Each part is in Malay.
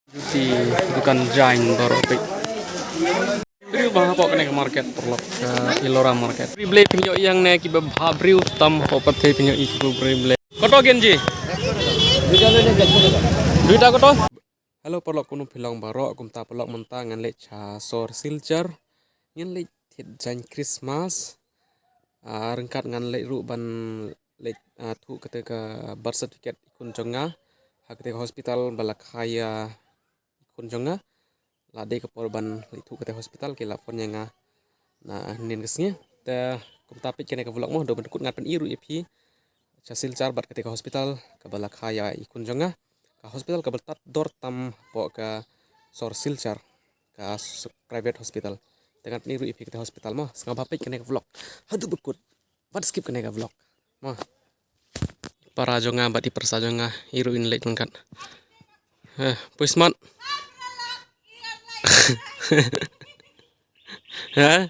Di bukan Jain baru pik. Beri bah apa kena ke market perlok ke Ilora market. Beri beli pinyo yang naik iba beri utam apa teh pinyo iku beri beli. Koto genji. Duita koto. Halo perlok kuno bilang baru kum ta perlok mentah ngan lek cha sor siljar ngan lek Jain Christmas. Rengkat ngan lek ru ban lek tu ketika birth certificate ikun jonga. Ketika hospital balakaya kunjunga lade ke polban itu ke hospital ke lapor nga nah nin kesnya ta kum tapit kene ke vlog mo do bentukut ngaten iru ipi casil car bat ketika hospital ke balakaya kunjunga ke hospital ke beltat dor tam po ke sor silcar ke private hospital dengan iru ipi ke hospital mo sanga papit kene ke vlog hadu bekut wat skip kene ke vlog mo para jonga bat di persajonga iru in lek mangkat puismat ha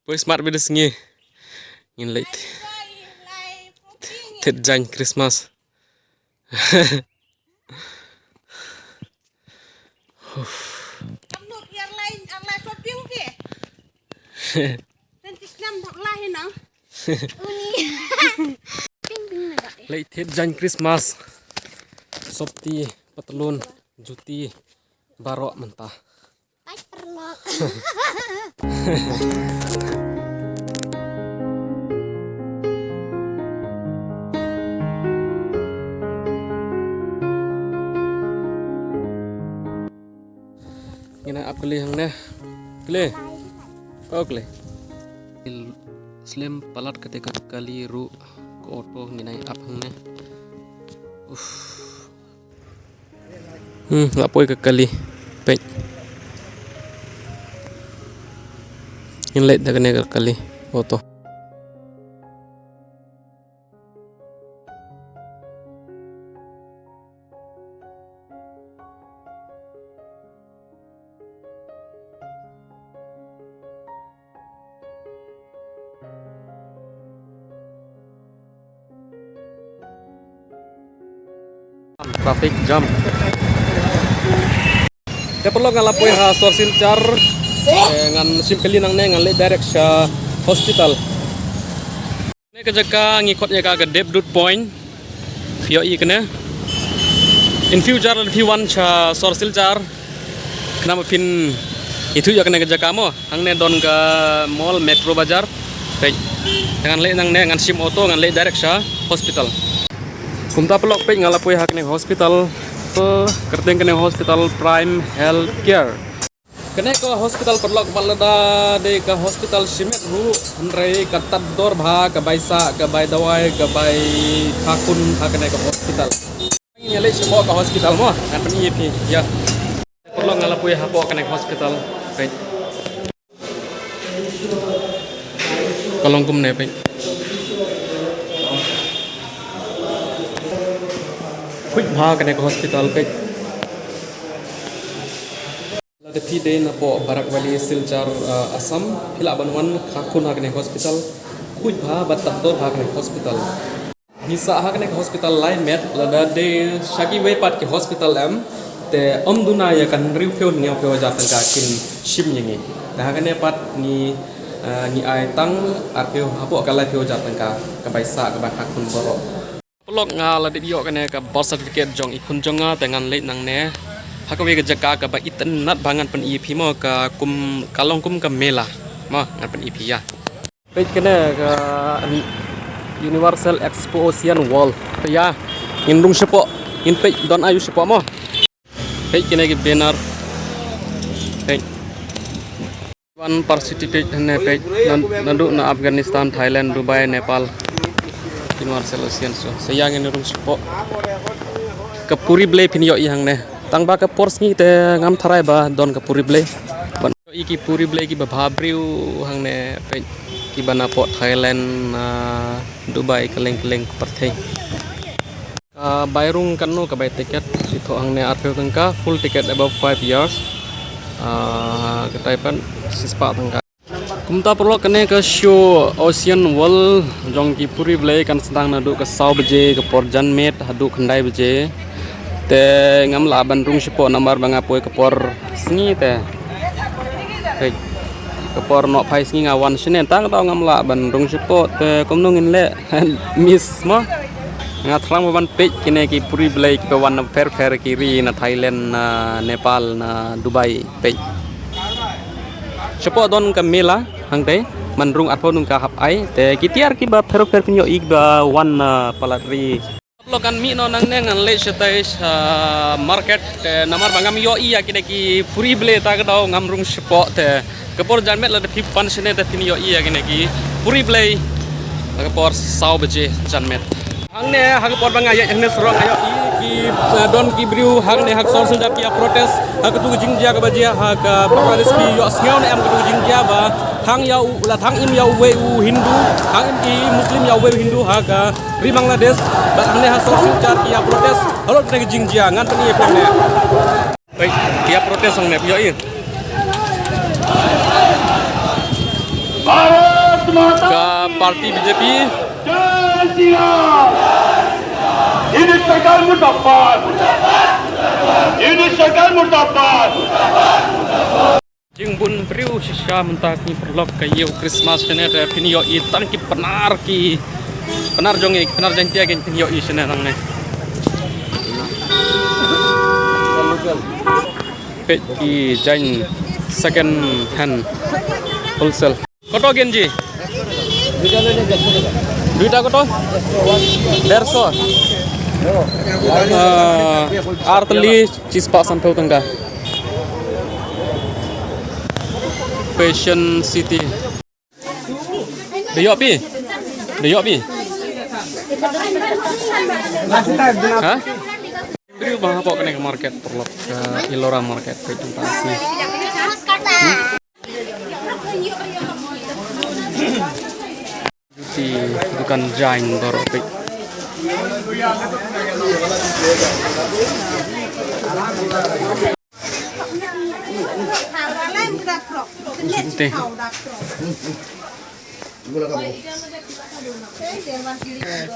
pois smart beda sengi ngin late tet Jain Christmas late tet Jain Christmas sopti patelun juti barok mentah Ini apa kali yang nih? Kali, oh kali. Slim palat ketika kali ru ke auto ini apa yang nih? Lapoi ke kali, baik. Ini lihat dah kena ke kali auto. Traffic jam. Kita perlu ngalapui sor silcar ngan simpelin nang ngan le direct sa hospital. Ne kejaka ngikotnya ka Debdut Point. Yo i kena. In future if you want sa sor silcar kenapa pin itu ya kena kejaka mo. Hang ne don ke mall Metro Bazar. Baik. Dengan le nang ne ngan sim auto ngan le direct sa hospital. Kumta pelok pe ngalapui hak ne hospital kerteng kena hospital Prime Health Care. Kena ke hospital perlu kepala de ke hospital simet ru henrei katat dor bha ke baisa ke bai dawai ke bai hakun kena ke hospital. Ini le semua ke hospital mo kan pen IP ya. Perlu ngalapui hapo kena ke hospital. Baik. Kolong kum ne baik. Quick bha kena ke hospital baik. Tapi day na po barak wali silcar Assam hila banwan khakun hakne hospital kuj bha batador hakne hospital bisa hakne hospital lain met lada de shaki way pat ke hospital am te duna ya kan riu pheu ngia pheu ja tang ka kin shim yengi te hakne pat ni ai tang pheu hapo ka lai pheu ja tang ka baisa ka ba khakun boro pelok ngala de yo kane ka birth certificate jong ikun jonga tengan late nang ne hakawe ke jaka ka ba itnat bangan pen EP mo ka kum kalong kum ka mela mo ngan pen EP ya page kena ka Universal Expo Ocean World ya indung sepo in page don ayu sepo mo page kena ke banner page one participate ne page nandu na Afghanistan Thailand Dubai Nepal Universal Ocean so sayang indung sepo ke puri blay pin yo yang ne tang ba ke pors ni te ngam tharai ba don ke puri blay ban iki puri blay ki ba bhabriu hang ne pe ki bana po Thailand Dubai keleng-keleng perthei ka bairung kanno ka bai ticket itu hang ne arpeu tangka full ticket above 5 years ke taipan sispa tangka kumta perlu kene ke show Ocean World jong ki puri blay kan sedang nadu ke 100 baje ke porjan met hadu khandai baje te ngam la bandung sipo namar banga poi kepor sngi te hei kepor no phai sngi ngawan sinen tang tau ngam la bandung sipo te komnungin le miss mo ngathlang ban pej kine ki puri blai ki wan fer fer kiri na Thailand na Nepal na Dubai pej sipo don ka mela hangte mandrung atho nung ka hap ai te kitiar ki ba fer fer kinyo ik ba wan palatri lokan mi no nang nengan le setai market namar bangam yo iya kine ki puri ble ta gadau ngamrung sipo te kepor janmet la de pan sene te tin yo iya kine ki puri ble kepor sau beje janmet hang ne hang por banga ya hang ne surong ayo ki don ki briu hang ne hak sor sejak ki protes hak tu jingjia ka bajia hak Bangladesh ki yo asngau ne am tu jingjia ba thang ya la thang im ya we Hindu hang im ki Muslim ya we Hindu hak ri Bangladesh ba hang ne hak sor sejak ki protes halo ne jingjia ngan tani pem ne baik ki protes sang ne yo i ka parti BJP ini सरकार मुर्दाबाद ini सरकार मुर्दाबाद jing bun priu sisa mentak ni perlok kayu Christmas sene te pinyo i tan ki penar jonge penar jantia gen pinyo i sene nang ne pe ki jan second hand wholesale koto genji duita koto 150 artli cispa sampai tengah Fashion City deyok pi hah beri bang apa kena ke market perlok ke Ilora market presentasi di bukan jain dorpik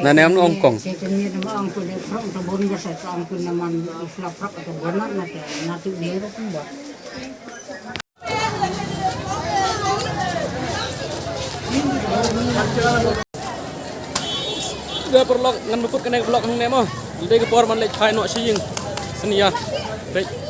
nah nem ongkong dia perlok ngan bukut kena blok hang nemo. Dei ke por man lek khai no sing senia. Baik.